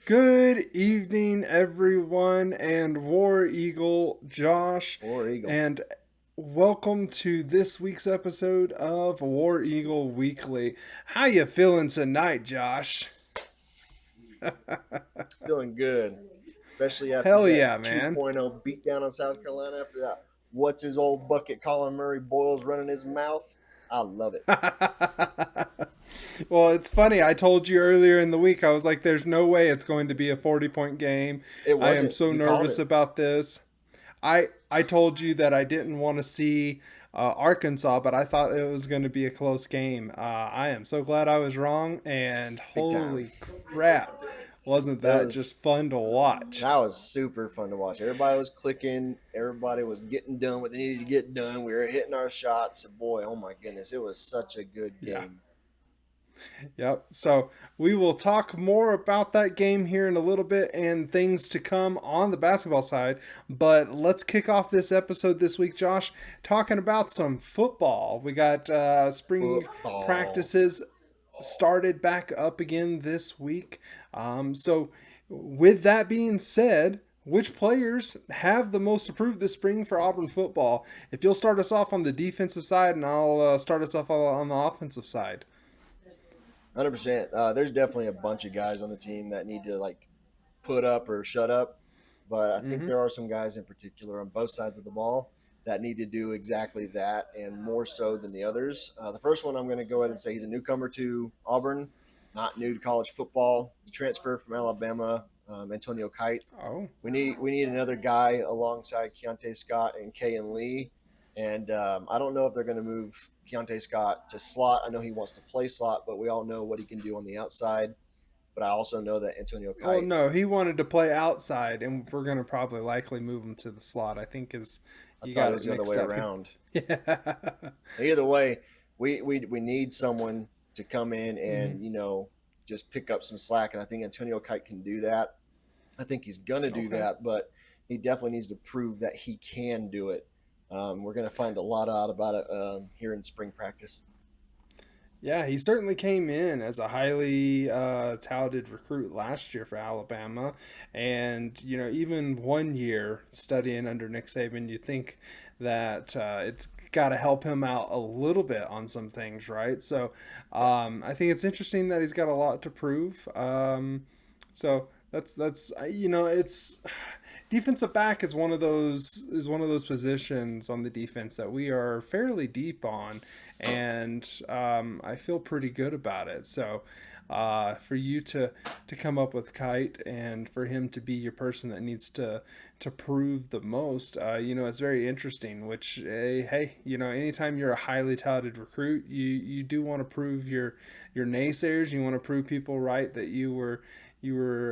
Good evening, everyone, and War Eagle Josh, War Eagle. and welcome to this week's episode of War Eagle Weekly. How you feeling tonight, Josh? Feeling good, especially after Hell that yeah, man. 2.0 beatdown on South Carolina. After that, what's his old bucket Colin Murray boils running his mouth? I love it. Well, it's funny. I told you earlier in the week, I was like, there's no way it's going to be a 40-point game. It I am wasn't. so You called nervous it. about this. I told you that I didn't want to see Arkansas, but I thought it was going to be a close game. I am so glad I was wrong, and Big time. holy crap, wasn't It that was just fun to watch? that was super fun to watch. Everybody was clicking. Everybody was getting done what they needed to get done. We were hitting our shots. Boy, oh my goodness, it was such a good Yeah. game. Yep. So we will talk more about that game here in a little bit and things to come on the basketball side. But let's kick off this episode this week, Josh, talking about some football. We got spring Football. practices started back up again this week. So, with that being said, which players have the most approved this spring for Auburn football? If you'll start us off on the defensive side, and I'll start us off on the offensive side. 100%. There's definitely a bunch of guys on the team that need to like put up or shut up. But I think Mm-hmm. there are some guys in particular on both sides of the ball that need to do exactly that and more so than the others. The first one, I'm going to go ahead and say he's a newcomer to Auburn, not new to college football. The transfer from Alabama, Antonio Kite. Oh, We need another guy alongside Keontae Scott and Kayan Lee. And I don't know if they're going to move Keontae Scott to slot. I know he wants to play slot, but we all know what he can do on the outside. But I also know that Antonio well, Kite. no, he wanted to play outside, and we're gonna probably likely move him to the slot. I think is I you thought got it it was the other mixed way up. around. Yeah. Either way, we need someone to come in Mhm. and just pick up some slack, and I think Antonio Kite can do that. I think he's gonna do Okay. that, but he definitely needs to prove that he can do it. We're gonna find a lot out about it here in spring practice. Yeah, he certainly came in as a highly touted recruit last year for Alabama, and even 1 year studying under Nick Saban, you think that it's got to help him out a little bit on some things, right? So Yep. I think it's interesting that he's got a lot to prove. So that's it's defensive back is one of those positions on the defense that we are fairly deep on, and I feel pretty good about it. So for you to come up with Kite and for him to be your person that needs to prove the most, it's very interesting. Which hey, anytime you're a highly touted recruit, you do want to prove your naysayers. You want to prove people right that you were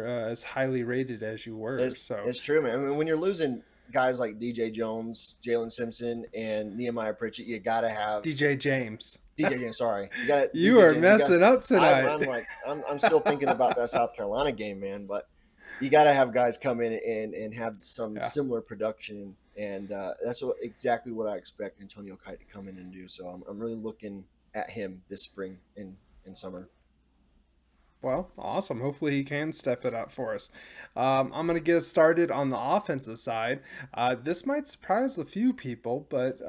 as highly rated as you were. So It's true, man. I mean, when you're losing guys like DJ Jones, Jalen Simpson, and Nehemiah Pritchett, you gotta have DJ James, DJ James. Sorry, you got you DJ are James. You got. messing up I'm, tonight. I'm like I'm still thinking about that South Carolina game, man. But you got to have guys come in and have some Yeah. similar production, and that's exactly what I expect Antonio Kite to come in and do. So I'm really looking at him this spring and summer. Well, awesome. Hopefully he can step it up for us. I'm going to get us started on the offensive side. This might surprise a few people, but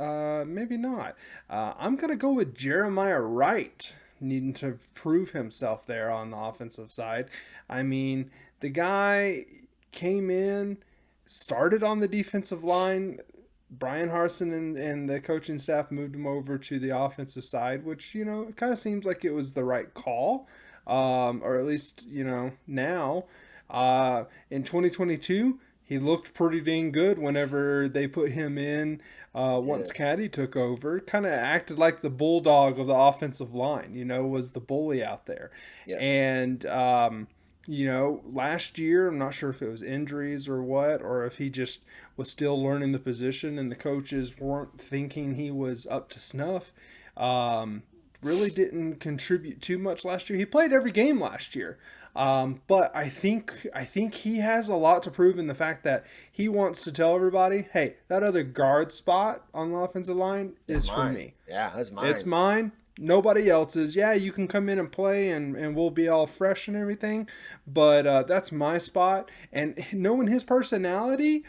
maybe not. I'm going to go with Jeremiah Wright needing to prove himself there on the offensive side. I mean, the guy came in, started on the defensive line. Brian Harson and the coaching staff moved him over to the offensive side, which, it kind of seems like it was the right call, or at least, now. In 2022, he looked pretty dang good whenever they put him in Yeah. once Caddy took over. Kind of acted like the bulldog of the offensive line, was the bully out there. Yes. And, last year, I'm not sure if it was injuries or what, or if he just was still learning the position and the coaches weren't thinking he was up to snuff. Really didn't contribute too much last year. He played every game last year. But I think he has a lot to prove in the fact that he wants to tell everybody, hey, that other guard spot on the offensive line It's is for mine. me. Yeah, that's It's mine. mine. nobody else's. Yeah, you can come in and play, and we'll be all fresh and everything, but that's my spot. And knowing his personality,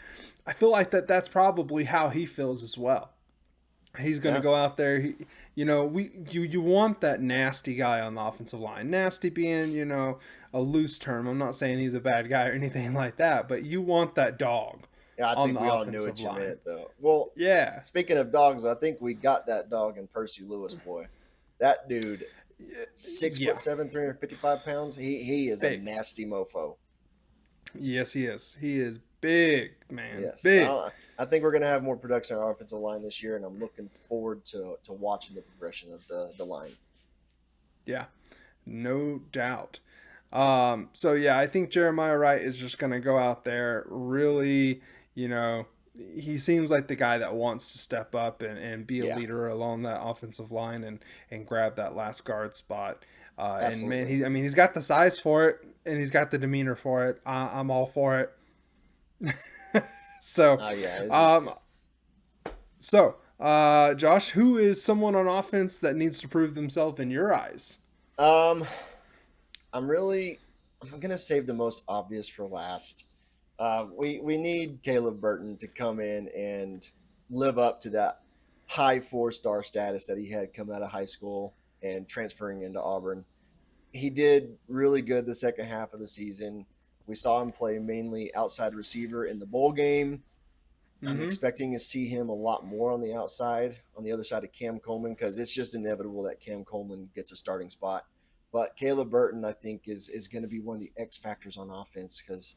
I feel like that's probably how he feels as well. He's going to Yeah, go out there. You want that nasty guy on the offensive line. Nasty being, a loose term. I'm not saying he's a bad guy or anything like that, but you want that dog yeah. I on think the we all knew offensive what you line. meant, though. Well, Yeah. speaking of dogs, I think we got that dog in Percy Lewis, boy. That dude, six Yeah. foot seven, 355 pounds. He is a Big. nasty mofo. Yes, he is. He is big, man. Yes, Big. I think we're going to have more production on our offensive line this year, and I'm looking forward to watching the progression of the line. Yeah. No doubt. So yeah, I think Jeremiah Wright is just going to go out there really, you know, he seems like the guy that wants to step up and be a Yeah, leader along that offensive line and grab that last guard spot. And man, absolutely. I mean, he's got the size for it and he's got the demeanor for it. I'm all for it. so, Yeah, it's just um, Josh, who is someone on offense that needs to prove themselves in your eyes? um, I'm gonna save the most obvious for last. We need Caleb Burton to come in and live up to that high 4-star status that he had come out of high school and transferring into Auburn. He did really good the second half of the season. We saw him play mainly outside receiver in the bowl game. I'm Mm-hmm. expecting to see him a lot more on the outside, on the other side of Cam Coleman, because it's just inevitable that Cam Coleman gets a starting spot. But Caleb Burton, I think, is going to be one of the X factors on offense because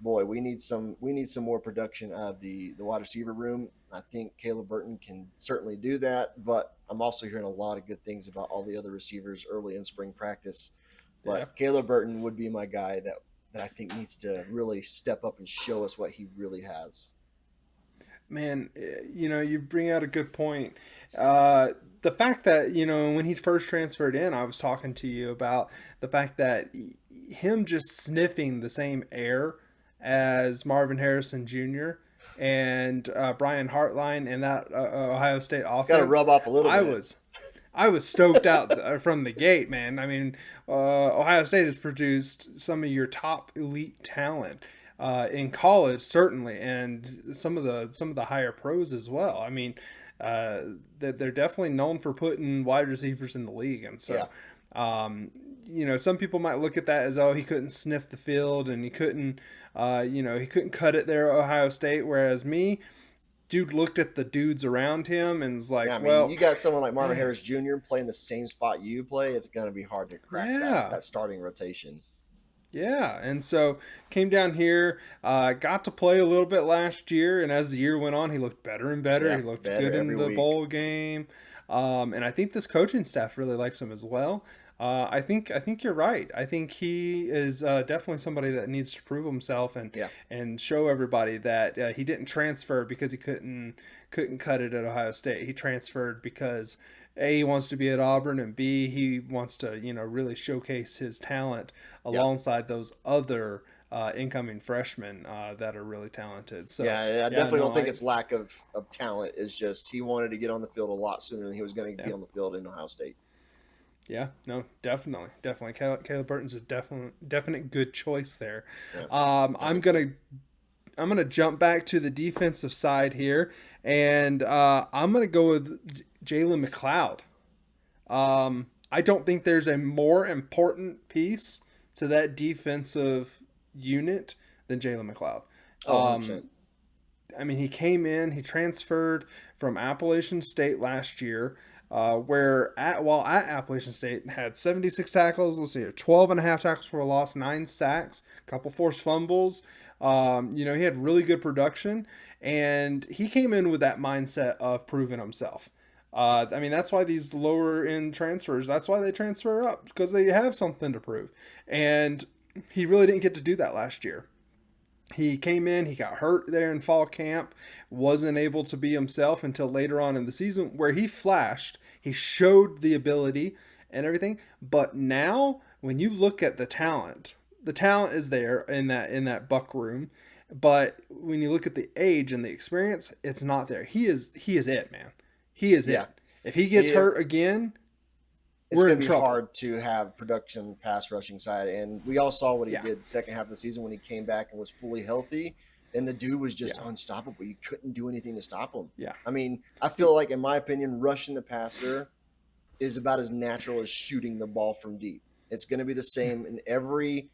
boy, we need some more production out of the wide receiver room. I think Caleb Burton can certainly do that, but I'm also hearing a lot of good things about all the other receivers early in spring practice. Yeah. But Caleb Burton would be my guy that I think needs to really step up and show us what he really has. Man, you bring out a good point. Uh, the fact that, when he first transferred in, I was talking to you about the fact that him just sniffing the same air as Marvin Harrison Jr. and Brian Hartline in that Ohio State It's got to offense, rub off a little I bit. was I was stoked out from the gate, man. I mean, Ohio State has produced some of your top elite talent in college, certainly, and some of the higher pros as well. I mean, that they're definitely known for putting wide receivers in the league, and Yeah, so. Um, some people might look at that as, oh, he couldn't sniff the field and he couldn't cut it there at Ohio State. Whereas me, dude looked at the dudes around him and was yeah. like, I mean, well, you got someone like Marvin Harris Jr. playing the same spot you play. It's going to be hard to crack that yeah, that starting rotation. yeah. And so came down here, got to play a little bit last year. And as the year went on, he looked better and better. Yeah, He looked better good in every the week. bowl game. And I think this coaching staff really likes him as well. I think you're right. I think he is definitely somebody that needs to prove himself Yeah, and show everybody that he didn't transfer because he couldn't cut it at Ohio State. He transferred because A, he wants to be at Auburn, and B, he wants to really showcase his talent yeah. alongside those other incoming freshmen that are really talented. So Yeah, I yeah, definitely no, don't think it's lack of talent. It's just he wanted to get on the field a lot sooner than he was going to be yeah. on the field in Ohio State. Yeah, no, definitely. Caleb Burton's a definite good choice there. Yeah, Um, I I'm think so. gonna I'm gonna jump back to the defensive side here, and I'm gonna go with Jalen McLeod. I don't think there's a more important piece to that defensive unit than Jalen McLeod. Oh, 100%. I mean, he came in, he transferred from Appalachian State last year, while at Appalachian State had 76 tackles, let's see here, 12 and a half tackles for a loss, 9 sacks, a couple forced fumbles. He had really good production, and he came in with that mindset of proving himself. I mean, that's why these lower end transfers, that's why they transfer up, because they have something to prove. And he really didn't get to do that last year. He came in, he got hurt there in fall camp, wasn't able to be himself until later on in the season where he flashed. He showed the ability and everything. But now, when you look at the talent is there in that buck room. But when you look at the age and the experience, it's not there. He is it, man. He is Yeah, it. If he gets he hurt again, it's we're going in to be trouble. hard to have production pass rushing side. And we all saw what he Yeah, did the second half of the season when he came back and was fully healthy. And the dude was just yeah, unstoppable. You couldn't do anything to stop him. yeah. I mean, I He, feel like, in my opinion, rushing the passer is about as natural as shooting the ball from deep. It's going to be the same in every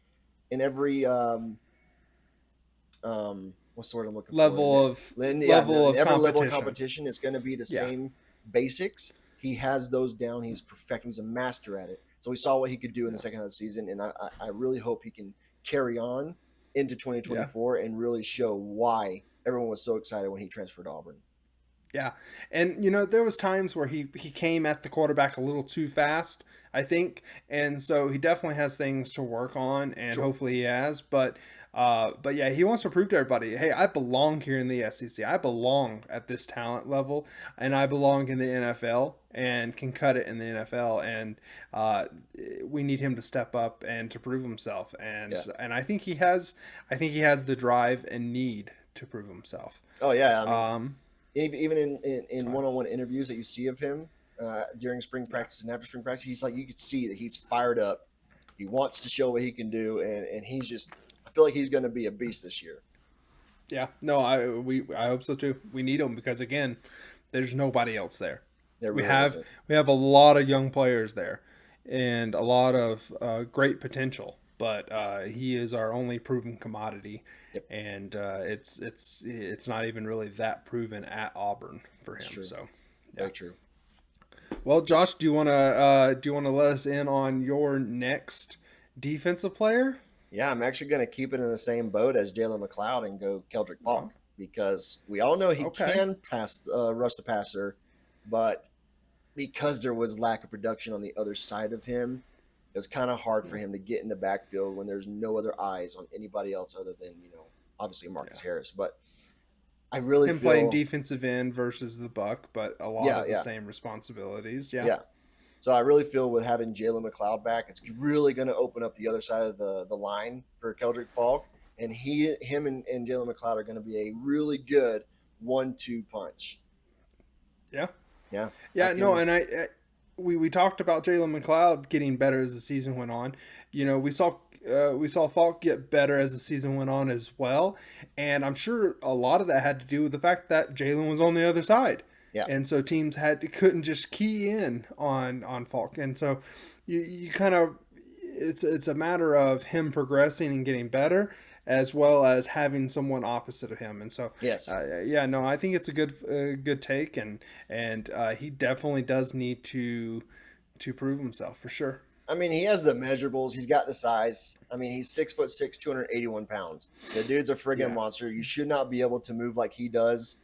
what's the word I'm looking for? level of In every level of competition. competition, it's going to be the Yeah, same basics. He has those down. He's perfect. He's a master at it. So we saw what he could do in the yeah, second half of the season, and I really hope he can carry on into yeah. 2024 and really show why everyone was so excited when he transferred to Auburn. Yeah, and there was times where he came at the quarterback a little too fast, I think, and so he definitely has things to work on, and Sure. hopefully he has. But yeah, he wants to prove to everybody, hey, I belong here in the SEC. I belong at this talent level, and I belong in the NFL, and can cut it in the NFL. And uh, we need him to step up and to prove himself. And Yeah. and I think he has. I think he has the drive and need to prove himself. Oh yeah. I mean, Um, even in Fine. one-on-one interviews that you see of him during spring Yeah. practice and after spring practice, he's like, you could see that he's fired up. He wants to show what he can do, and he's just. I feel like he's going to be a beast this year. Yeah, no, I hope so too. We need them because again, there's nobody else there. There We really have isn't. we have a lot of young players there, and a lot of great potential. But he is our only proven commodity, Yep, and it's not even really that proven at Auburn for it's him. true. So yeah. Very true. Well, Josh, do you wanna let us in on your next defensive player? Yeah, I'm actually going to keep it in the same boat as Jalen McLeod and go Keldrick Oh, Falk because we all know he okay. can rush the passer, but because there was lack of production on the other side of him, it was kind of hard for him to get in the backfield when there's no other eyes on anybody else other than obviously Yeah. Marcus Harris. But I really Him playing feel, defensive end versus the Buck, but a lot yeah, of the yeah, same responsibilities. Yeah, yeah. So I really feel with having Jalen McLeod back, it's really going to open up the other side of the line for Keldrick Falk, and him and Jalen McLeod are going to be a really good 1-2 punch. yeah, Yeah, I yeah. No, can. and we talked about Jalen McLeod getting better as the season went on. We saw Falk get better as the season went on as well, and I'm sure a lot of that had to do with the fact that Jalen was on the other side, Yeah, and so teams couldn't just key in on Falk, and so you kind of it's a matter of him progressing and getting better as well as having someone opposite of him. And so, yes. yeah, no, I think it's a good take, and he definitely does need to prove himself for sure. I mean, he has the measurables. He's got the size. I mean, he's 6'6", 281 pounds. The dude's a friggin' Yeah, monster. You should not be able to move like he does,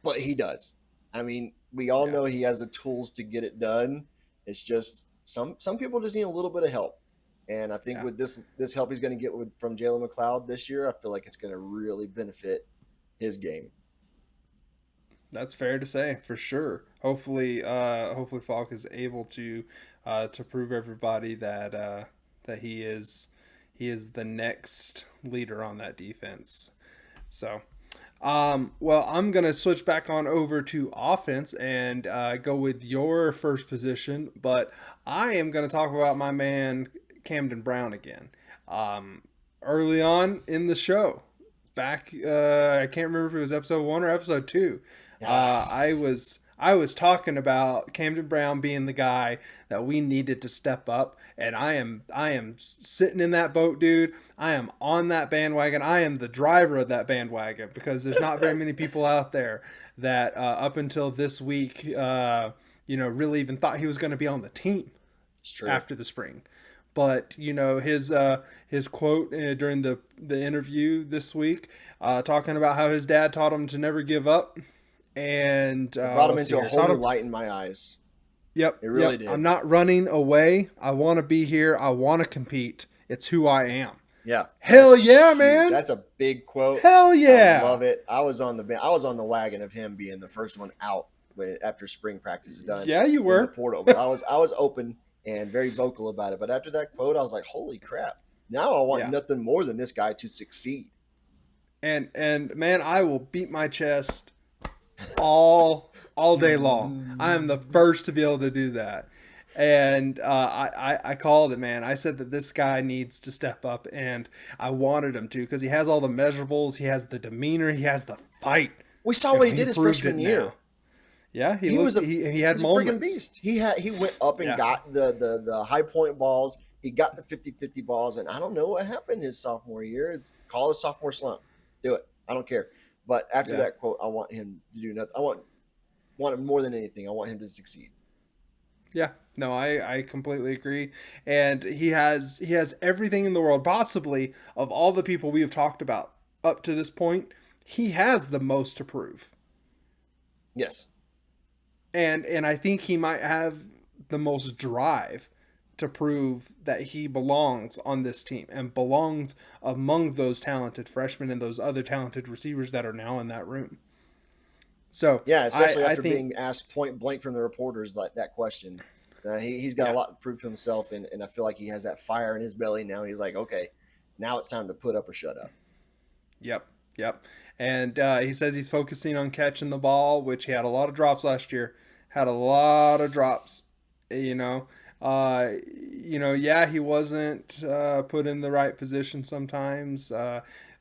but he does. I mean, we all yeah, know he has the tools to get it done. It's just some people just need a little bit of help. And I think yeah. with this help he's going to get from Jalen McLeod this year, I feel like it's going to really benefit his game. That's fair to say for sure. Hopefully Falk is able to prove everybody that he is the next leader on that defense. So, well, I'm gonna switch back on over to offense and go with your first position, but I am gonna talk about my man Camden Brown again. Um, Early on in the show, back I can't remember if it was episode 1 or episode 2. Yeah, I was talking about Camden Brown being the guy that we needed to step up, and I am sitting in that boat, dude. I am on that bandwagon. I am the driver of that bandwagon because there's not very many people out there that up until this week, really even thought he was going to be on the team it's true. after the spring. But his quote during the interview this week, talking about how his dad taught him to never give up, and It brought him let's see into a here, whole taught new him. light in my eyes. Yep, It really yep. did. I'm not running away. I want to be here. I want to compete. It's who I am. Yeah, Hell that's yeah, huge. man. That's a big quote. Hell I yeah. love it. I was on the wagon of him being the first one out after spring practice is done Yeah, you when the were. portal opened. I was open and very vocal about it. But after that quote, I was like, holy crap! Now I want Yeah. nothing more than this guy to succeed. And man, I will beat my chest all day long. I am the first to be able to do that. And I called it, man. I said that this guy needs to step up, and I wanted him to because he has all the measurables, he has the demeanor, he has the fight. We saw You what know, he he did his proved it freshman now. year. Yeah, he He was looked. a He he had was a freaking moments. beast. He went up and Yeah, got the high point balls. He got the 50-50 balls, and I don't know what happened his sophomore year. It's call it sophomore slump. Do it. I don't care. But after yeah, that quote, I want him to do nothing. I want him more than anything. I want him to succeed. yeah. No, I completely agree. And he has everything in the world, possibly of all the people we have talked about up to this point. He has the most to prove. Yes. And I think he might have the most drive to prove that he belongs on this team and belongs among those talented freshmen and those other talented receivers that are now in that room. So Yeah, I especially I after think being asked point blank from the reporters like that question. He's got a yeah, lot to prove to himself, and I feel like he has that fire in his belly now. He's like, okay, now it's time to put up or shut up. yep, yep. And he says he's focusing on catching the ball, which he had a lot of drops last year. Had a lot of drops, you know. Yeah, he wasn't put in the right position sometimes.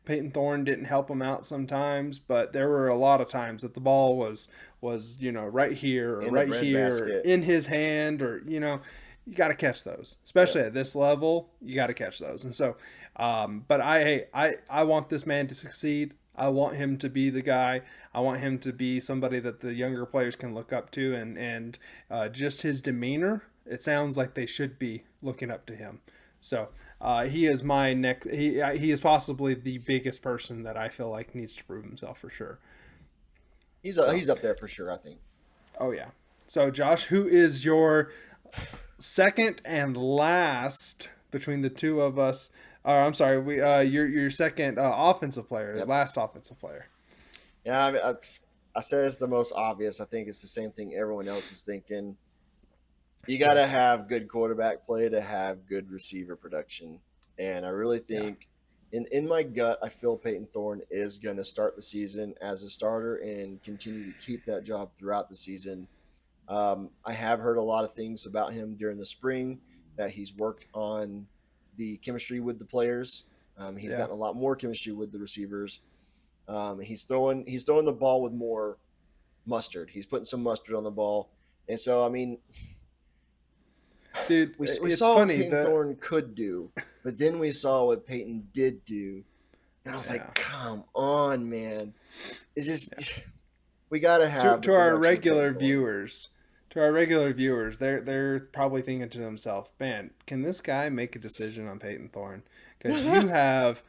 Peyton Thorne didn't help him out sometimes, but there were a lot of times that the ball was right here or In the right here or breadbasket. in his hand or you got to catch those, Yeah. especially at this level. You got to catch those, and so but I want this man to succeed. I want him to be the guy. I want him to be somebody that the younger players can look up to, and just his demeanor. It sounds like they should be looking up to him. So he is my next. He is possibly the biggest person that I feel like needs to prove himself for sure. So He's up there for sure, I think. oh yeah. So Josh, who is your second and last between the two of us? Or I'm sorry, we your second offensive player, Yep. last offensive player. Yeah, I said it's the most obvious. I think it's the same thing everyone else is thinking. You got Yeah, to have good quarterback play to have good receiver production. And I really yeah, think, in my gut, I feel Peyton Thorne is going to start the season as a starter and continue to keep that job throughout the season. I have heard a lot of things about him during the spring that he's worked on the chemistry with the players. He's yeah. gotten a lot more chemistry with the receivers. He's throwing the ball with more mustard. He's putting some mustard on the ball, and so I mean, Dude, we it's saw what funny Peyton that Thorne could do, but then we saw what Peyton did do, and I was yeah. like, come on, man! It's just we got to to have the to our production of Peyton regular Thorne. viewers, to our regular viewers, they're probably thinking to themselves, "Man, can this guy make a decision on Peyton Thorne?" Because you have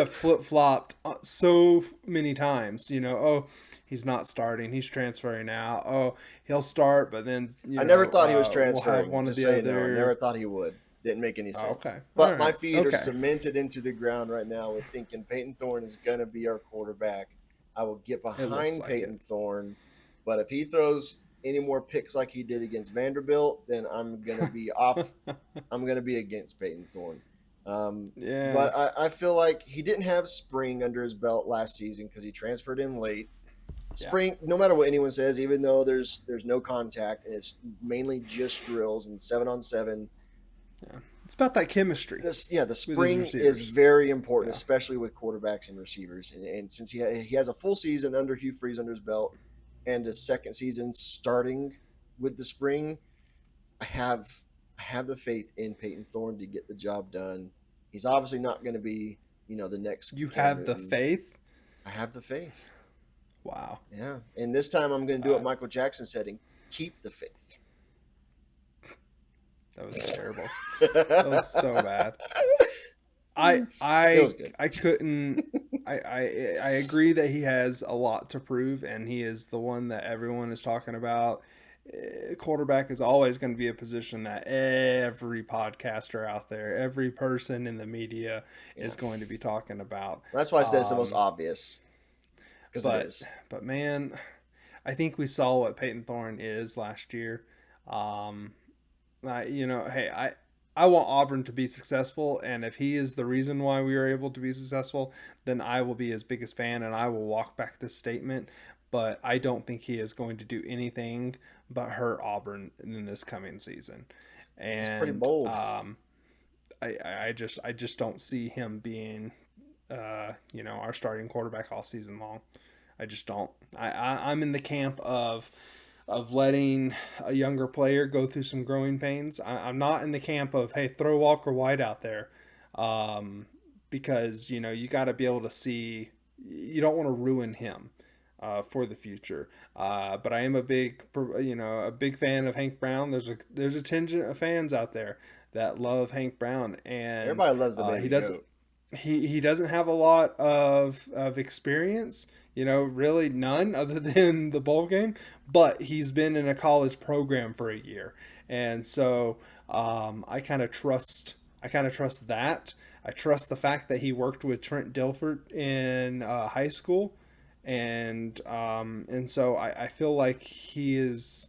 flip flopped so many times. Oh, he's not starting. He's transferring out. Oh, he'll start, but then I never thought he was we'll have transferring. one of Just the so you know, I never other. thought he would. Didn't make any Oh, sense. okay, all But my right, feet are okay. cemented into the ground right now with thinking Peyton Thorne is going to be our quarterback. I will get It looks behind like it. Peyton Thorne, but if he throws any more picks like he did against Vanderbilt, then I'm going to be off. I'm going to be against Peyton Thorne. Yeah, But I feel like he didn't have spring under his belt last season because he transferred in late. yeah, Spring, no matter what anyone says, even though there's no contact and it's mainly just drills and 7-on-7, yeah. It's about that chemistry the with his spring is receivers. very important, Yeah. especially with quarterbacks and receivers. And since he has a full season under Hugh Freeze under his belt and a second season starting with the spring, I have I have the faith in Peyton Thorne to get the job done. He's obviously not going to be the next You Cam have the Newton. faith. I have the faith. Wow. Yeah, and this time I'm going to do what Uh, Michael Jackson said and keep the faith. that was terrible. That was so bad. I It was I good. I couldn't. I agree that he has a lot to prove, and he is the one that everyone is talking about. Quarterback is always going to be a position that every podcaster out there, every person in the media Yeah, is going to be talking about. that's why I said it's the most Um, obvious because it but is. but man, I think we saw what Peyton Thorne is last year. Um, hey, I want Auburn to be successful, and if he is the reason why we are able to be successful, then I will be his biggest fan, and I will walk back this statement. But I don't think he is going to do anything but hurt Auburn in this coming season. He's pretty and bold. I just don't see him being our starting quarterback all season long. I just don't. I'm in the camp of letting a younger player go through some growing pains. I'm not in the camp of, hey, throw Walker White out there, because you got to be able to see. You don't want to ruin him for the future. But I am a big fan of Hank Brown. There's a contingent of fans out there that love Hank Brown, and Everybody loves the he baby doesn't goat. he doesn't have a lot of experience, really none other than the bowl game, but he's been in a college program for a year. And so I kind of trust that. I trust the fact that he worked with Trent Dilfert in high school, and so I feel like he is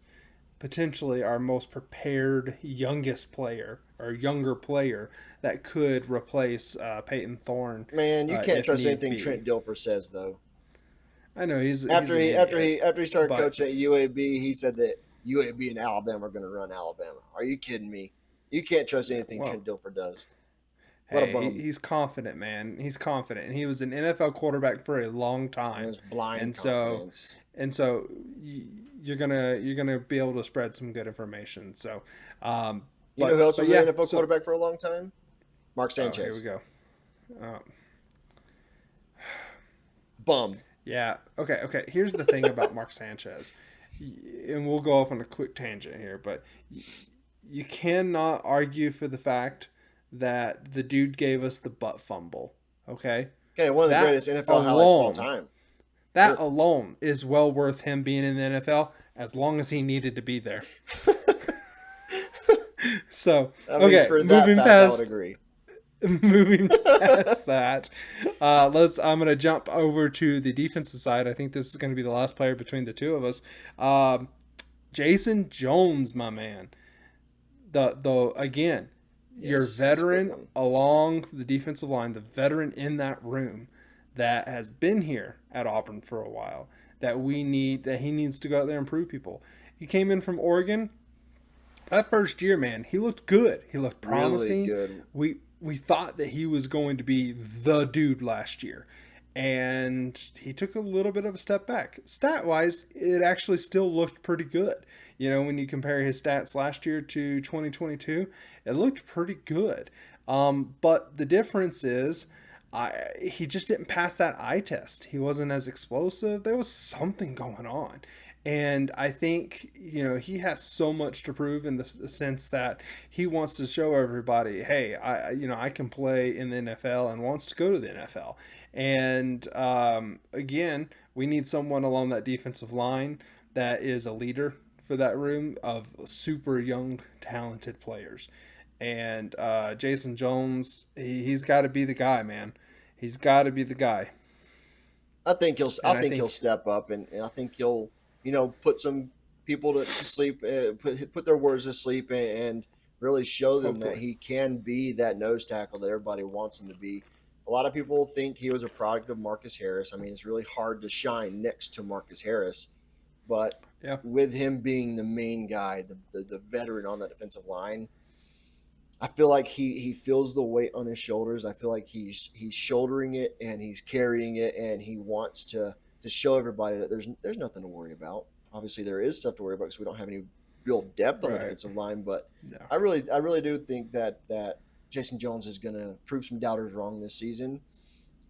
potentially our most prepared youngest player or younger player that could replace Peyton Thorne Man, you can't if trust need anything be. Trent Dilfer says though. I know he's After an he after idiot, he after he started but coaching at UAB, he said that UAB and Alabama are going to run Alabama. Are you kidding me? You can't trust anything well, Trent Dilfer does. What a hey, bum! he's confident, man. He's confident, and he was an NFL quarterback for a long And time, his blind and so confidence. and so you're gonna be able to spread some good information. So, You know who else but was an yeah, NFL so quarterback for a long time? Mark oh, here we Sanchez. go. Uh, Bum. Yeah. Okay. Okay. Here's the thing about Mark Sanchez, and we'll go off on a quick tangent here, but you cannot argue for the fact that the dude gave us the butt fumble. Okay. Okay, one of the That greatest NFL highlights of all alone, time. that Sure. alone is well worth him being in the NFL as long as he needed to be there. So, I mean, okay, for that moving fact, I would past agree. moving past that, I'm gonna jump over to the defensive side. I think this is gonna be the last player between the two of us. Um, Jason Jones, my man. The Again, your Yes, that's a good veteran one. along the defensive line, the veteran in that room that has been here at Auburn for a while. That he needs to go out there and prove people. He came in from Oregon. That first year, man, he looked good. He looked Really promising. good. We thought that he was going to be the dude last year. And he took a little bit of a step back. Stat wise, it actually still looked pretty good. When you compare his stats last year to 2022, it looked pretty good. But the difference is, he just didn't pass that eye test. He wasn't as explosive. There was something going on. And I think, he has so much to prove in the sense that he wants to show everybody, hey, I can play in the NFL, and wants to go to the NFL. And again, we need someone along that defensive line that is a leader for that room of super young, talented players. And Jason Jones, he's got to be the guy, man. He's got to be the guy. I think he'll. I And I think he'll think, step up, and I think he'll, put some people to sleep, put their words to sleep, and really show them that hopefully, he can be that nose tackle that everybody wants him to be. A lot of people think he was a product of Marcus Harris. I mean, it's really hard to shine next to Marcus Harris, but yeah, with him being the main guy, the veteran on that defensive line, I feel like he feels the weight on his shoulders. I feel like he's shouldering it and he's carrying it, and he wants to show everybody that there's nothing to worry about. Obviously, there is stuff to worry about because we don't have any real depth on the right. defensive line. But No. I really do think that Jason Jones is going to prove some doubters wrong this season,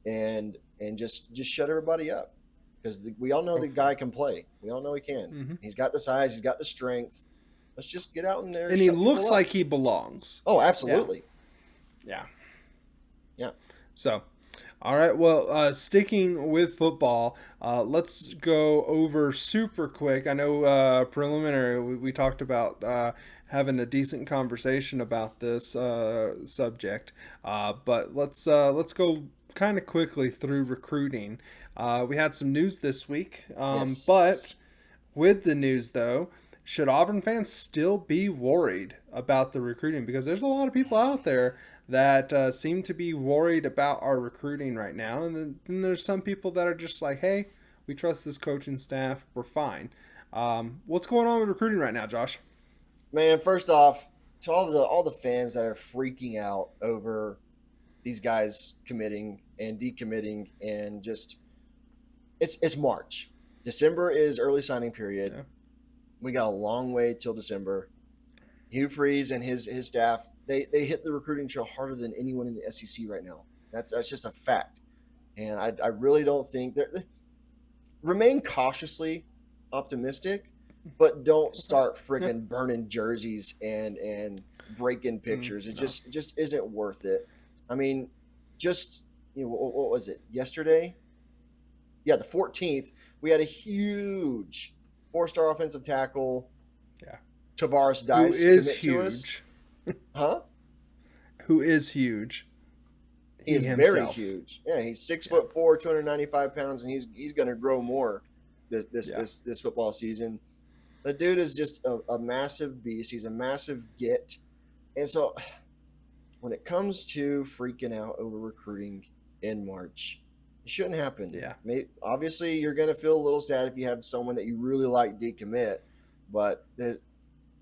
and just shut everybody up because we all know the Hopefully. guy can play. We all know he can. Hmm. He's got the size. He's got the strength. Let's just get out in there and And he shut looks people up. like he belongs. Oh, Yeah. absolutely. Yeah. Yeah. So, all right. Well, sticking with football, let's go over super quick. I know preliminary, we talked about having a decent conversation about this subject, but let's go kind of quickly through recruiting. We had some news this week, Yes. but with the news though, should Auburn fans still be worried about the recruiting? Because there's a lot of people out there that seem to be worried about our recruiting right now. And then there's some people that are just like, hey, we trust this coaching staff. We're fine. What's going on with recruiting right now, Josh? Man, first off, to all the fans that are freaking out over these guys committing and decommitting, and just it's March. December is early signing period. Yeah. We got a long way till December. Hugh Freeze and his staff, they hit the recruiting trail harder than anyone in the SEC right now. That's just a fact. And I really don't think they remain cautiously optimistic, but don't Okay. start Yeah. freaking burning jerseys and breaking pictures. No. It just isn't worth it. I mean, just what was it yesterday? Yeah, the 14th, we had a huge four-star offensive tackle, Yeah. Tavares Who Dice, is commit to us. huge? Huh? Who is huge? He He is very himself. huge. Yeah, he's six Yeah. foot four, 295 pounds, and he's going to grow more Yeah. this football season. The dude is just a massive beast. He's a massive get, and so when it comes to freaking out over recruiting in March, it shouldn't happen. Yeah. Obviously, you're going to feel a little sad if you have someone that you really like decommit, but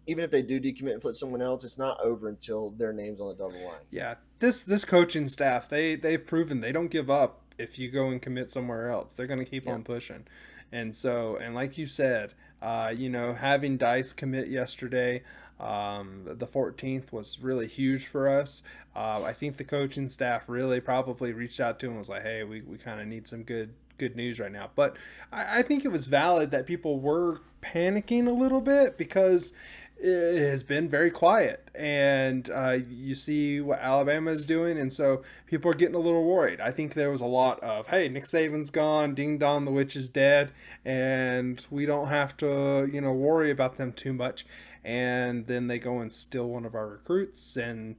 even if they do decommit and flip someone else, it's not over until their name's on the double line. Yeah. This coaching staff, they've proven they don't give up if you go and commit somewhere else. They're going to keep Yeah. on pushing. And so, and like you said, having Dice commit yesterday, the 14th was really huge for us. I think the coaching staff really probably reached out to him and was like, hey, we kind of need some good news right now. But I think it was valid that people were panicking a little bit because it has been very quiet, and you see what Alabama is doing, and so people are getting a little worried. I think there was a lot of, hey, Nick Saban's gone, ding dong, the witch is dead, and we don't have to worry about them too much. And then they go and steal one of our recruits, and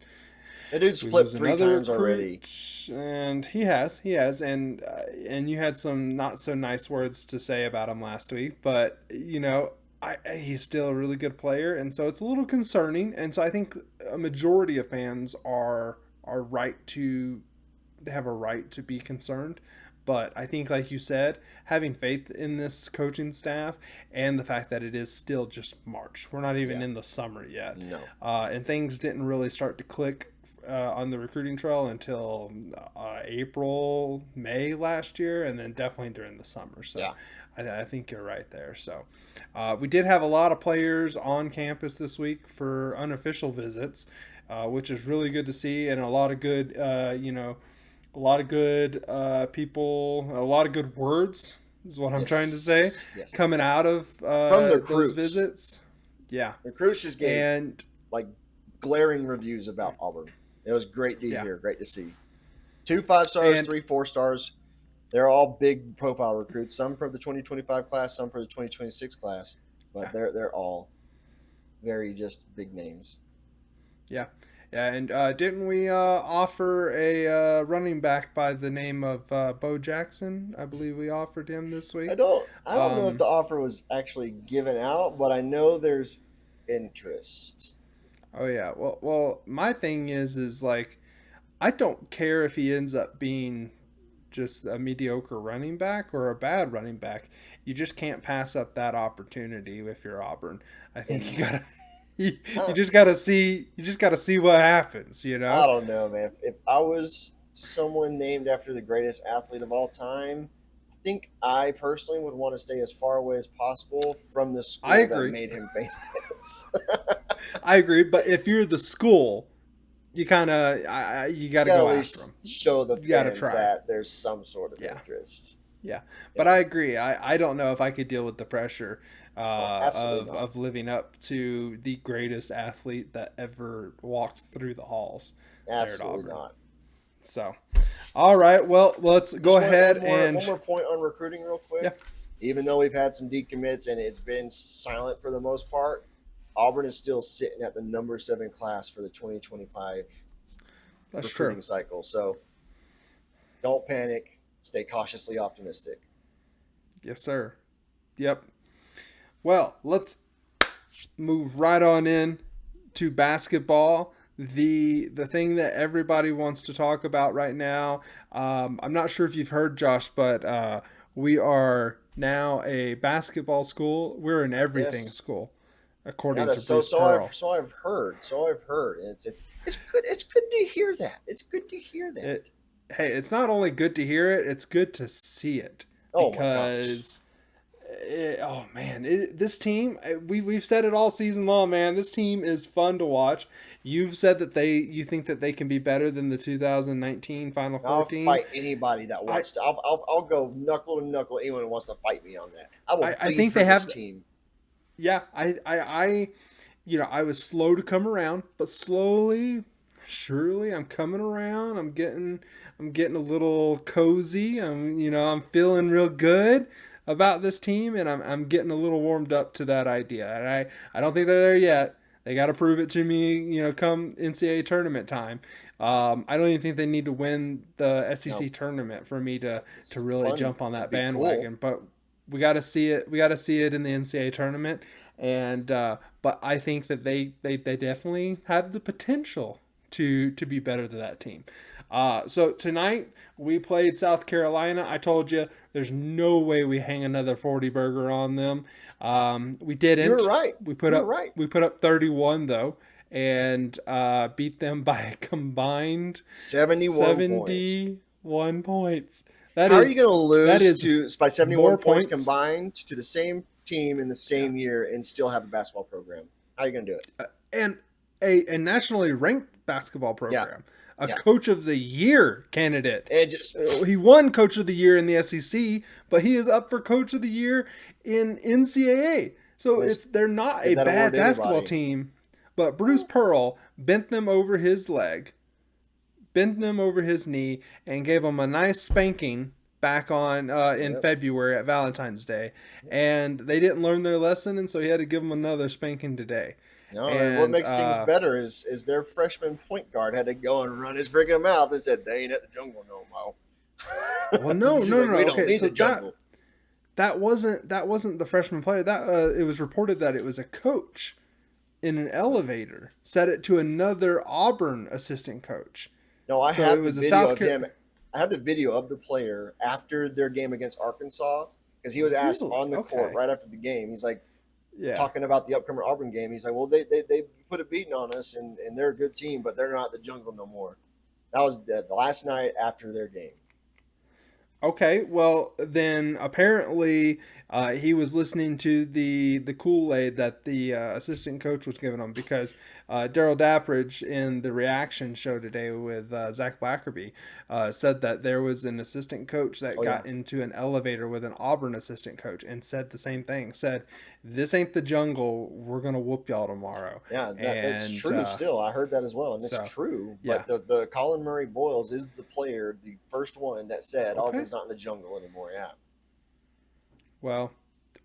The dude's we flipped lose three another times already. recruit, and he has, and you had some not so nice words to say about him last week, but he's still a really good player, and so it's a little concerning. And so I think a majority of fans are right to they have a right to be concerned. But I think, like you said, having faith in this coaching staff and the fact that it is still just March, we're not even Yeah. in the summer yet, No. and things didn't really start to click on the recruiting trail until April, May last year, and then definitely during the summer. So Yeah. I think you're right there. So we did have a lot of players on campus this week for unofficial visits, which is really good to see, and a lot of good, a lot of good people, a lot of good words is what I'm trying to say, Yes. coming Yes. out of From the those recruits. visits. Yeah, The recruits just gave and like glaring reviews about Auburn. It was great to yeah, hear, great to see. 2 5 stars, and 3 4 stars. They're all big profile recruits. Some for the 2025 class, some for the 2026 class, but yeah, they're all very just big names. yeah, yeah. And didn't we offer a running back by the name of Bo Jackson? I believe we offered him this week. I don't know if Um, the offer was actually given out, but I know there's interest. oh yeah. Well, my thing is like I don't care if he ends up being just a mediocre running back or a bad running back. You just can't pass up that opportunity if you're Auburn. I think you And gotta you, I, you just gotta see what happens, you I know? don't know, man. If I was someone named after the greatest athlete of all time, I think I personally would want to stay as far away as possible from the I school that agree. made him famous. I agree, but if you're the school, you kind of you got You to gotta go at after them. least show the You got to fans try. that there's some sort of Yeah. interest. Yeah, but Yeah. I agree. I don't know if I could deal with the pressure Oh, absolutely not. of living up to the greatest athlete that ever walked through the halls there at Absolutely Auburn. not. So, all right. Well, let's go Just ahead one and more point on recruiting, real yeah, quick. Even though we've had some decommits and it's been silent for the most part, Auburn is still sitting at the number 7 class for the 2025 that's true. recruiting cycle. So don't panic. Stay cautiously optimistic. Yes, sir. Yep. Well, let's move right on in to basketball. The thing that everybody wants to talk about right now. I'm not sure if you've heard, Josh, but we are now a basketball school. We're an everything Yes. school. Yeah, according to that's so Bruce Pearl. I've heard. So I've heard. And it's good. It's good to hear that. It's good to hear It, that. hey, it's not only good to hear it; it's good to see it Oh my gosh. because oh man, this team we've said it all season long, man. This team is fun to watch. You've said that you think that they can be better than the 2019 Final Four I'll team. fight anybody that I wants to. I'll go knuckle to knuckle anyone who wants to fight me on that. I will I plead think for they this have. team. Yeah, I was slow to come around, but slowly, surely, I'm coming around. I'm getting a little cozy. I'm feeling real good about this team, and I'm getting a little warmed up to that idea. And I don't think they're there yet. They got to prove it to me, come NCAA tournament time. I don't even think they need to win the No, SEC tournament for me to it's really fun. jump on It'd that be cool. bandwagon. But we got to see it. We got to see it in the NCAA tournament, and but I think that they definitely have the potential to be better than that team. So tonight we played South Carolina. I told you there's no way we hang another 40 burger on them. We You were didn't. right. We put You were up right. we put up 31 though, and beat them by a combined 71 points. 71 points. That How are you is going to that lose is to by 71 more points points. combined to the same team in the Yeah. same year and still have a basketball program? How are you going to do it? And a nationally ranked basketball Yeah. program, a Yeah. coach of the year candidate. It just He won coach of the year in the SEC, but he is up for coach of the year in NCAA. So let's they're not give a that award bad to basketball anybody. team, but Bruce Pearl bent them over his leg, bent them over his knee, and gave them a nice spanking back on in Yep. February at Valentine's Day, and they didn't learn their lesson, and so he had to give them another spanking today. No, and what And makes things better is their freshman point guard had to go and run his freaking mouth and said they ain't at the jungle no well, more. no, He's just no, no, like no. we don't Okay, need so the jungle. that wasn't the freshman player. That it was reported that it was a coach in an elevator said it to another Auburn assistant coach. No, I So it have the was a video South of Carolina. him. I have the video of the player after their game against Arkansas because he was asked Really? on the court Okay. right after the game. He's like Yeah. talking about the upcoming Auburn game. He's like, well, they put a beating on us and they're a good team, but they're not the jungle no more. That was the last night after their game. Okay, well then apparently he was listening to the Kool Aid that the assistant coach was giving him because Daryl Dappridge in the reaction show today with Zach Blackerby said that there was an assistant coach that Oh yeah, got into an elevator with an Auburn assistant coach and said the same thing. Said, "This ain't the jungle. We're gonna whoop y'all tomorrow." yeah, that's And true. Still, I heard that as well, and it's so true. yeah, But the Colin Murray Boyles is the player, the first one that said okay. Auburn's not in the jungle anymore. Yeah, Well,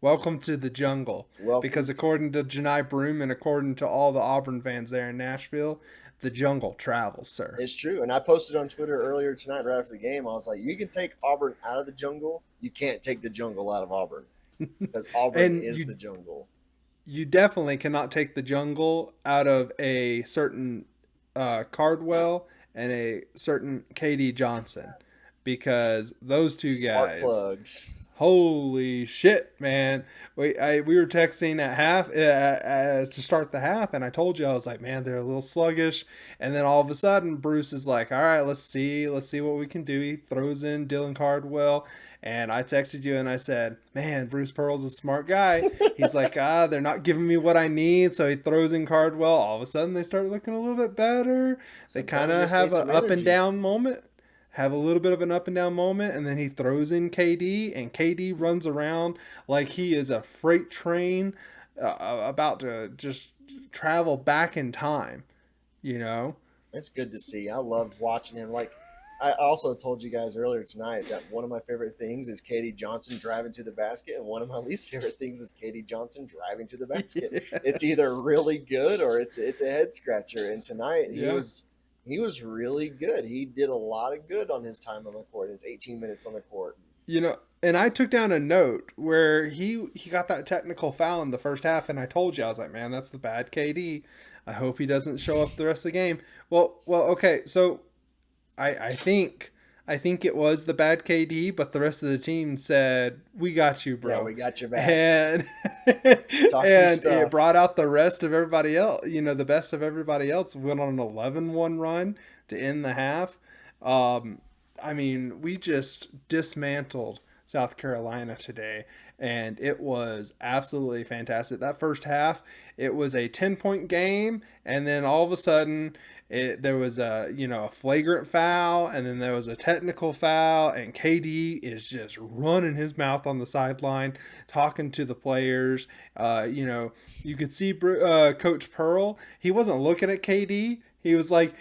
welcome to the jungle. welcome. Because according to Janai Broom and according to all the Auburn fans there in Nashville, the jungle travels, sir. It's true, and I posted on Twitter earlier tonight, right after the game. I was like, "You can take Auburn out of the jungle. You can't take the jungle out of Auburn because Auburn And is the jungle." you definitely cannot take the jungle out of a certain Cardwell and a certain KD Johnson because those two Smart guys. plugs. Holy shit, man! We were texting at half to start the half, and I told you I was like, man, they're a little sluggish. And then all of a sudden, Bruce is like, all right, let's see what we can do. He throws in Dylan Cardwell, and I texted you and I said, man, Bruce Pearl's a smart guy. He's like, they're not giving me what I need, so he throws in Cardwell. All of a sudden, they start looking a little bit better. They Sometimes kind you of just need have an some up and energy. down moment, have a little bit of an up and down moment, and then he throws in KD, and KD runs around like he is a freight train about to just travel back in time, you know? It's good to see. I love watching him. Like I also told you guys earlier tonight that one of my favorite things is Katie Johnson driving to the basket, and one of my least favorite things is Katie Johnson driving to the basket. It's Yes. either really good or it's a head scratcher. And tonight Yeah. he was really good. He did a lot of good on his time on the court. It's 18 minutes on the court. And I took down a note where he got that technical foul in the first half, and I told you, I was like, man, that's the bad KD. I hope he doesn't show up the rest of the game. Okay, so I think I think it was the bad KD, but the rest of the team said, "We got you, Yeah, bro," we got your back. and Talk your and it stuff. brought out the rest of everybody else. You know, the best of everybody else went on an 11-1 run to end the half. Um, I mean, we just dismantled South Carolina today, and it was absolutely fantastic. That first half, it was a 10-point game, and then all of a sudden, there was a flagrant foul, and then there was a technical foul, and KD is just running his mouth on the sideline, talking to the players. You could see Coach Pearl. He wasn't looking at KD. He was like,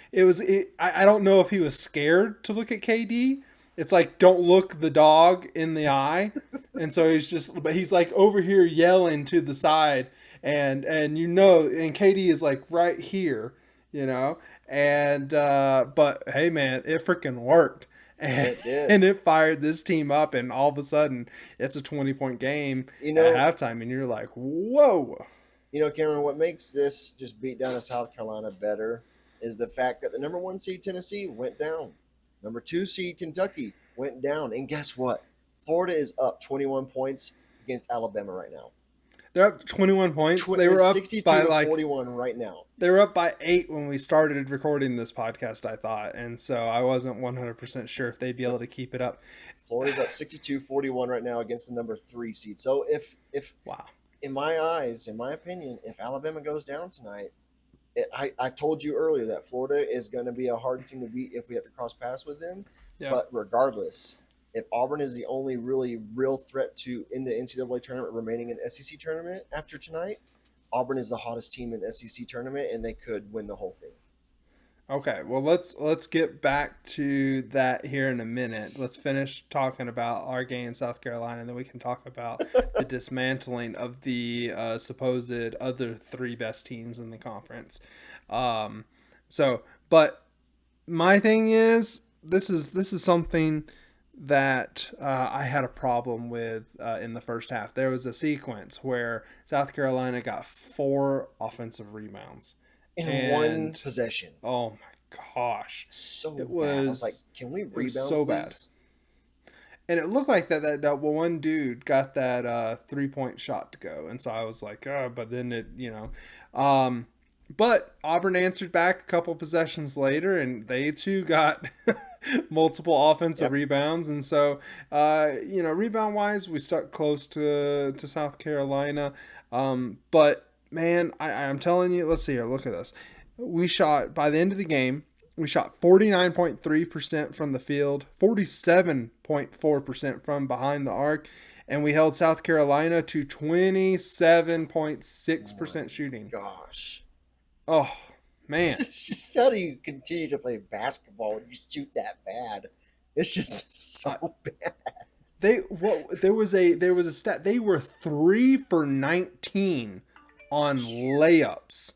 I don't know if he was scared to look at KD. It's like, don't look the dog in the eye. And so but he's like over here yelling to the side, and KD is like right here, you know, but hey, man, it freaking worked. And, It did. and it fired this team up, and all of a sudden, it's a 20-point game You at know, halftime, and you're like, whoa. Cameron, what makes this just beat down to South Carolina better is the fact that the number 1 seed Tennessee went down. Number 2 seed Kentucky went down. And guess what? Florida is up 21 points against Alabama right now. They're up 21 points. They were It's up 62 by to like 41 right now. they were up by 8 when we started recording this podcast, I thought, and so I wasn't 100% sure if they'd be able to keep it up. Florida's up 62-41 right now against the number 3 seed. So if Wow. in my eyes, in my opinion, if Alabama goes down tonight, I told you earlier that Florida is going to be a hard team to beat if we have to cross paths with them. Yeah. But regardless, if Auburn is the only really real threat to in the NCAA tournament remaining in the SEC tournament after tonight, Auburn is the hottest team in the SEC tournament, and they could win the whole thing. Okay, well let's get back to that here in a minute. Let's finish talking about our game in South Carolina, and then we can talk about the dismantling of the supposed other 3 best teams in the conference. Um, but my thing is, this is something that I had a problem with in the first half. There was a sequence where South Carolina got 4 offensive rebounds In one possession. Oh my gosh. So It bad. I was was like, can we it was rebound, so bad. please? And it looked like that one dude got that 3-point shot to go. And so I was like, but then but Auburn answered back a couple possessions later, and they too got multiple offensive rebounds. And so, rebound wise, we stuck close to South Carolina. But man, I'm telling you, let's see here. Look at this. By the end of the game, we shot 49.3% from the field, 47.4% from behind the arc, and we held South Carolina to 27.6% shooting. Gosh. Oh, man. How do you continue to play basketball when you shoot that bad? It's just so bad. There was a stat. They were 3 for 19 on layups.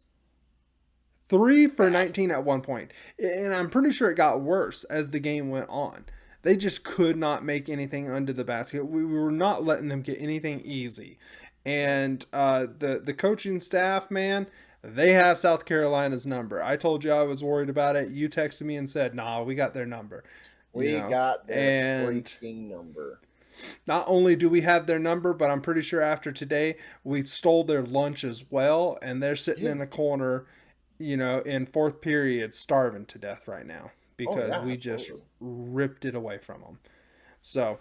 3 for 19 at one point. And I'm pretty sure it got worse as the game went on. They just could not make anything under the basket. We were not letting them get anything easy. And the coaching staff, man, they have South Carolina's number. I told you I was worried about it. You texted me and said, nah, we got their number. We got their freaking number. Not only do we have their number, but I'm pretty sure after today, we stole their lunch as well. And they're sitting in a corner, in 4th period, starving to death right now because we just ripped it away from them. So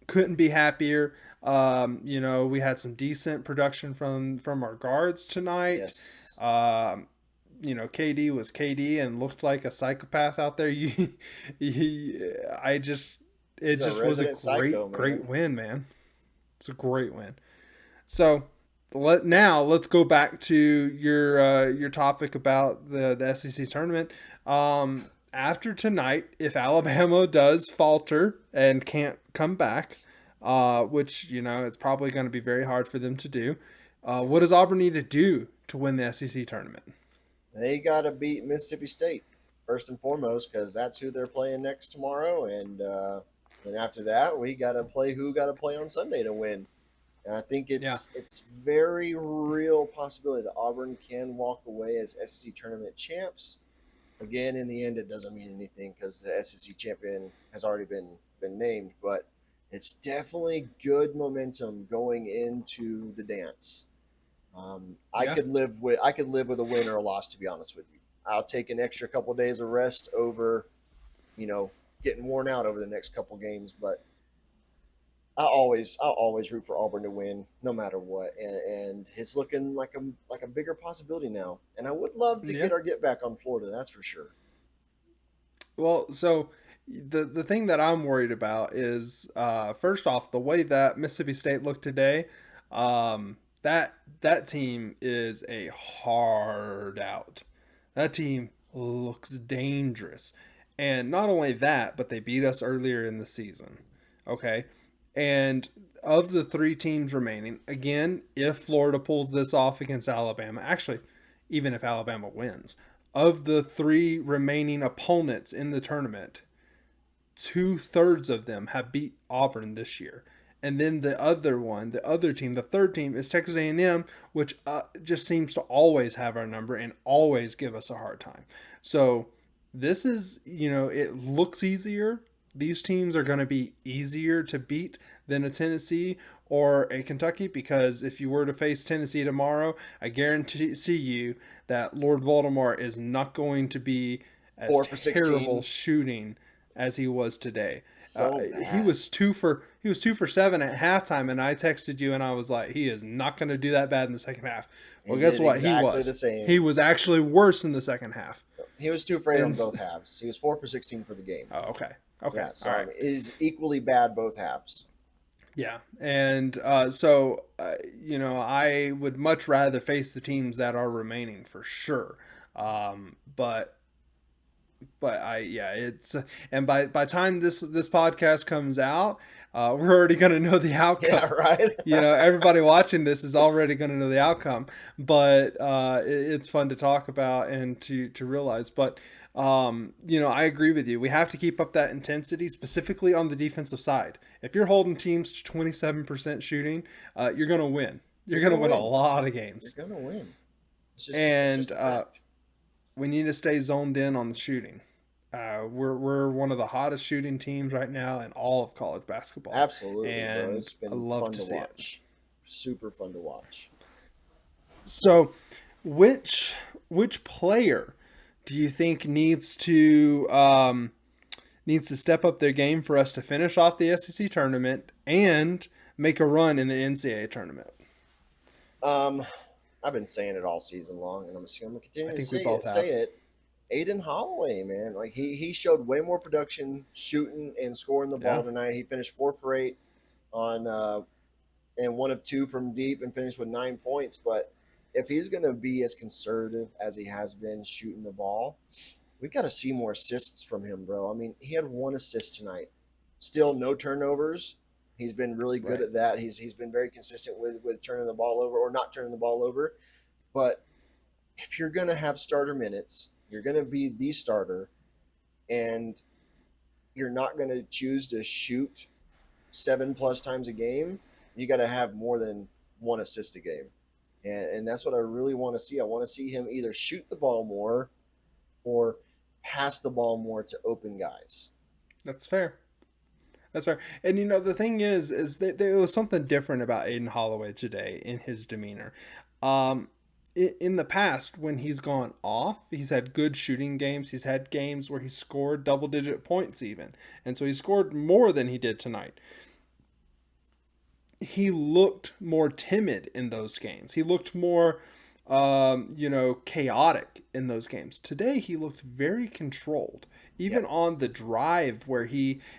couldn't be happier. We had some decent production from our guards tonight. Yes. KD was KD and looked like a psychopath out there. It just was a great win, man. It's a great win. So let's go back to your topic about the SEC tournament. After tonight, if Alabama does falter and can't come back, which it's probably going to be very hard for them to do, what does Auburn need to do to win the SEC tournament? They got to beat Mississippi State first and foremost because that's who they're playing next tomorrow, and then after that we got to play on Sunday to win. And I think it's very real possibility that Auburn can walk away as SEC tournament champs. Again, in the end, it doesn't mean anything because the SEC champion has already been named. But it's definitely good momentum going into the dance. Yeah. I could live with a win or a loss. To be honest with you, I'll take an extra couple of days of rest over getting worn out over the next couple games. But I'll always root for Auburn to win, no matter what, and it's looking like a bigger possibility now. And I would love to Yeah. get back on Florida, that's for sure. Well, so the thing that I'm worried about is first off the way that Mississippi State looked today. That team is a hard out. That team looks dangerous, and not only that, but they beat us earlier in the season. Okay, and of the three teams remaining, again, if Florida pulls this off against Alabama, actually, even if Alabama wins, of the three remaining opponents in the tournament, 2/3 of them have beat Auburn this year. And then the other one, the other team, the third team is Texas A&M, which just seems to always have our number and always give us a hard time. So this is, it looks easier. These teams are going to be easier to beat than a Tennessee or a Kentucky, because if you were to face Tennessee tomorrow, I guarantee you that Lord Voldemort is not going to be as 4 for 16, terrible shooting as he was today. so He bad. was 2 for 7 at halftime, and I texted you and I was like, he is not going to do that bad in the second half. He Well, guess did what? He exactly was. the same. He was actually worse in the second half. He was 2 for 8 on And both halves. He was 4 for 16 for the game. oh, okay, okay, Yeah, so all I right, mean, it is equally bad both halves. yeah, and so I would much rather face the teams that are remaining for sure. But I yeah it's and by time this podcast comes out, we're already going to know the Yeah, outcome. right. Everybody watching this is already going to know the outcome, but it's fun to talk about and to realize. But I agree with you. We have to keep up that intensity, specifically on the defensive side. If you're holding teams to 27% shooting, you're going to win. You're You're going to gonna win a win. lot of You're games, gonna win. It's and just a fact. we need to stay zoned in on the shooting. We're one of the hottest shooting teams right now in all of college basketball, Absolutely, bro. and It's I been love fun to to see it. watch. Super fun to watch. So, which which player do you think needs to step up their game for us to finish off the SEC tournament and make a run in the NCAA tournament? Um, I've been saying it all season long, and I'm gonna I continue to think we say both it. Say have. it. Aiden Holloway, man, like he showed way more production shooting and scoring the ball Yeah, tonight. He finished 4 for 8 on and 1 of 2 from deep and finished with 9 points. But if he's gonna be as conservative as he has been shooting the ball, we got to see more assists from him, bro. I mean, he had 1 assist tonight. Still no turnovers. He's been really good right. at that. He's been very consistent with turning the ball over or not turning the ball over. But if you're gonna have starter minutes, you're gonna be the starter, and you're not gonna choose to shoot 7+ times a game. You got to have more than 1 assist a game, and that's what I really want to see. I want to see him either shoot the ball more or pass the ball more to open guys. That's fair. That's fair. And the thing is that there was something different about Aiden Holloway today in his demeanor. Um, in the past, when he's gone off, he's had good shooting games. He's had games where he scored double digit points even, and so he scored more than he did tonight. He looked more timid in those games. He looked more, chaotic in those games. Today, he looked very controlled. Even Yep. on the drive where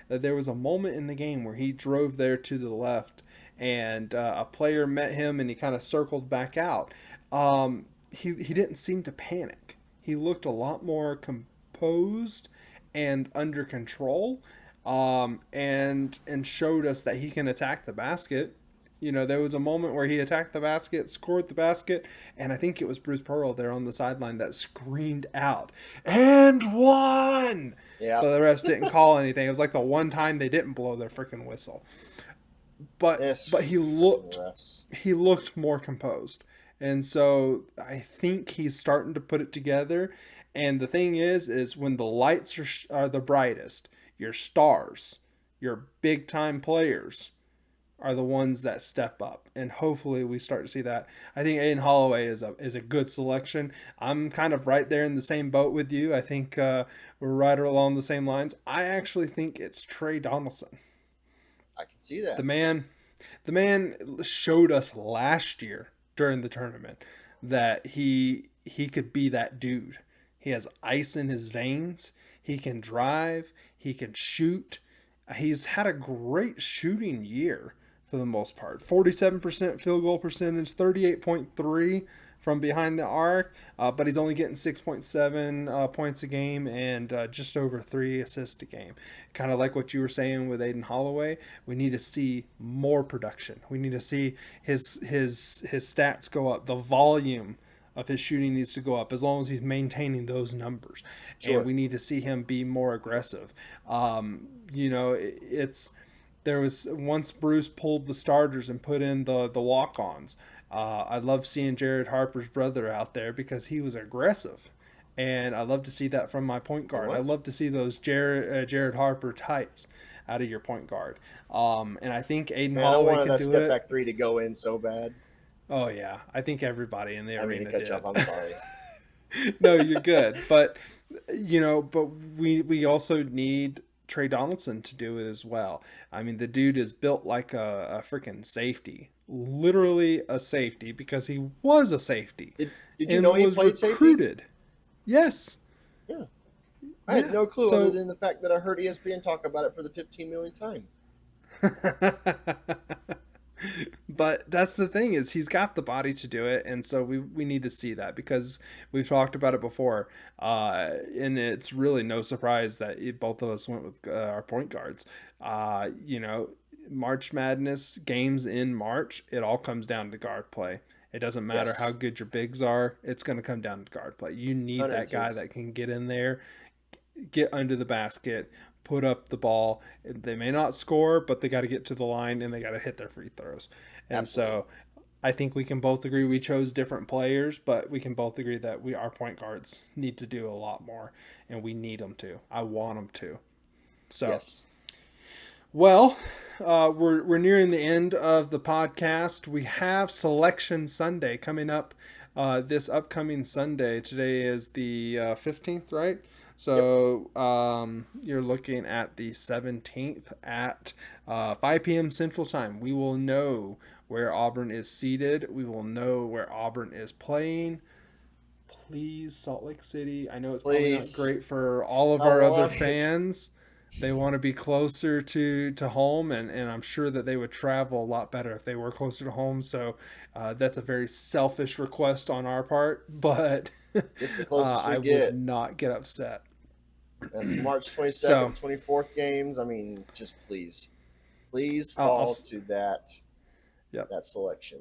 there was a moment in the game where he drove there to the left and a player met him and he kind of circled back out. He didn't seem to panic. He looked a lot more composed and under control, and showed us that he can attack the basket. There was a moment where he attacked the basket, scored the basket, and I think it was Bruce Pearl there on the sideline that screamed out, "And one!" Yeah. But the refs didn't call anything. It was like the one time they didn't blow their freaking whistle. But Yes. but he Freaking looked refs. he looked more composed. And so I think he's starting to put it together. And the thing is when the lights are the brightest, your stars, your big time players are the ones that step up, and hopefully we start to see that. I think Aiden Holloway is a good selection. I'm kind of right there in the same boat with you. I think we're right along the same lines. I actually think it's Trey Donaldson. I can see The that. man, the man showed us last year during the tournament that he could be that dude. He has ice in his veins. He can drive. He can shoot. He's had a great shooting year for the most part. 47% field goal percentage, 38.3 from behind the arc, but he's only getting 6.7 points a game and just over 3 assists a game. Kind of like what you were saying with Aiden Holloway, we need to see more production. We need to see his stats go up. The volume of his shooting needs to go up as long as he's maintaining those numbers. And Sure. we need to see him be more aggressive. It's there was once Bruce pulled the starters and put in the walk-ons. I love seeing Jared Harper's brother out there because he was aggressive, and I love to see that from my point It guard. I was. love to see those Jared Harper types out of your point guard. And I think Aiden Man, I Holloway wanted could that do step it. back three to go in so bad. Oh yeah, I think everybody in the I mean to arena catch up. did. I'm sorry. No, you're good. But we also need Trey Donaldson to do it as well. I mean, the dude is built like a freaking safety, literally a safety because he was a safety Did you know and he was played safety? recruited. Yes, Yeah. I had yeah. no clue other So than the fact that I heard ESPN talk about it for the 15 millionth time. but that's the thing is he's got the body to do it, and so we need to see that because we've talked about it before, and it's really no surprise that both of us went with our point guards. uh, you know March Madness games in March, it all comes down to guard play. It doesn't matter how Yes. good your bigs are, it's going to come down to guard play. You need Hunter that guy tis. that can get in there, get under the basket, put up the ball. They may not score, but they got to get to the line and they got to hit their free throws. And Absolutely. so I think we can both agree we chose different players, but we can both agree that our point guards need to do a lot more, and we need them to. I want them to. So, Yes. well, we're nearing the end of the podcast. We have Selection Sunday coming up this upcoming Sunday. Today is the 15th, right? Yep. So you're looking at the 17th at 5 p.m. Central Time. We will know where Auburn is seated. We will know where Auburn is playing. Please, Salt Lake City. I know it's probably not Please. great for all of I our other want it. fans. They want to be closer to home, and I'm sure that they would travel a lot better if they were closer to home. So that's a very selfish request on our part, but This is the closest we I would get. not get upset. That's the March 22nd, So 24th games. I mean, just please. Please I'll fall to that yep. that selection.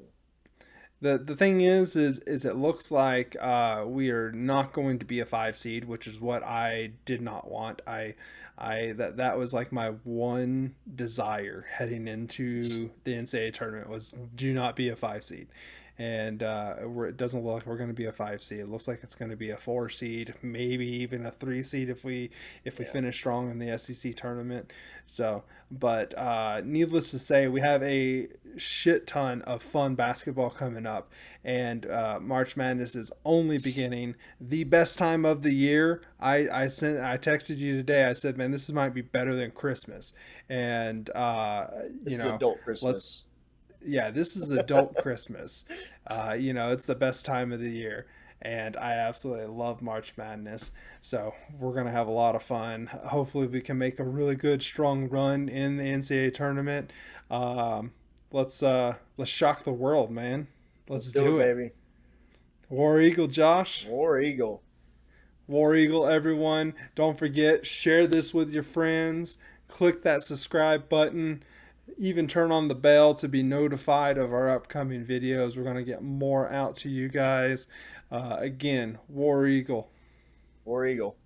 The thing is it looks like we are not going to be a 5 seed, which is what I did not want. I that was like my one desire heading into the NCAA tournament was do not be a 5 seed. And it doesn't look like we're going to be a 5 seed. It looks like it's going to be a 4 seed, maybe even a 3 seed if we Yeah. finish strong in the SEC tournament. So, but needless to say, we have a shit ton of fun basketball coming up, and March Madness is only beginning. The best time of the year. I texted you today. I said, man, might be better than Christmas, and This is adult let's Christmas. yeah, this is adult Christmas. It's the best time of the year, and I absolutely love March Madness. So we're gonna have a lot of fun. Hopefully, we can make a really good, strong run in the NCAA tournament. Um, let's shock the world, man. Let's Let's do it, do it. baby. War Eagle, Josh. War Eagle. War Eagle, everyone. Don't forget, share this with your friends. Click that subscribe button. Even turn on the bell to be notified of our upcoming videos. We're going to get more out to you guys. Again, War Eagle. War Eagle.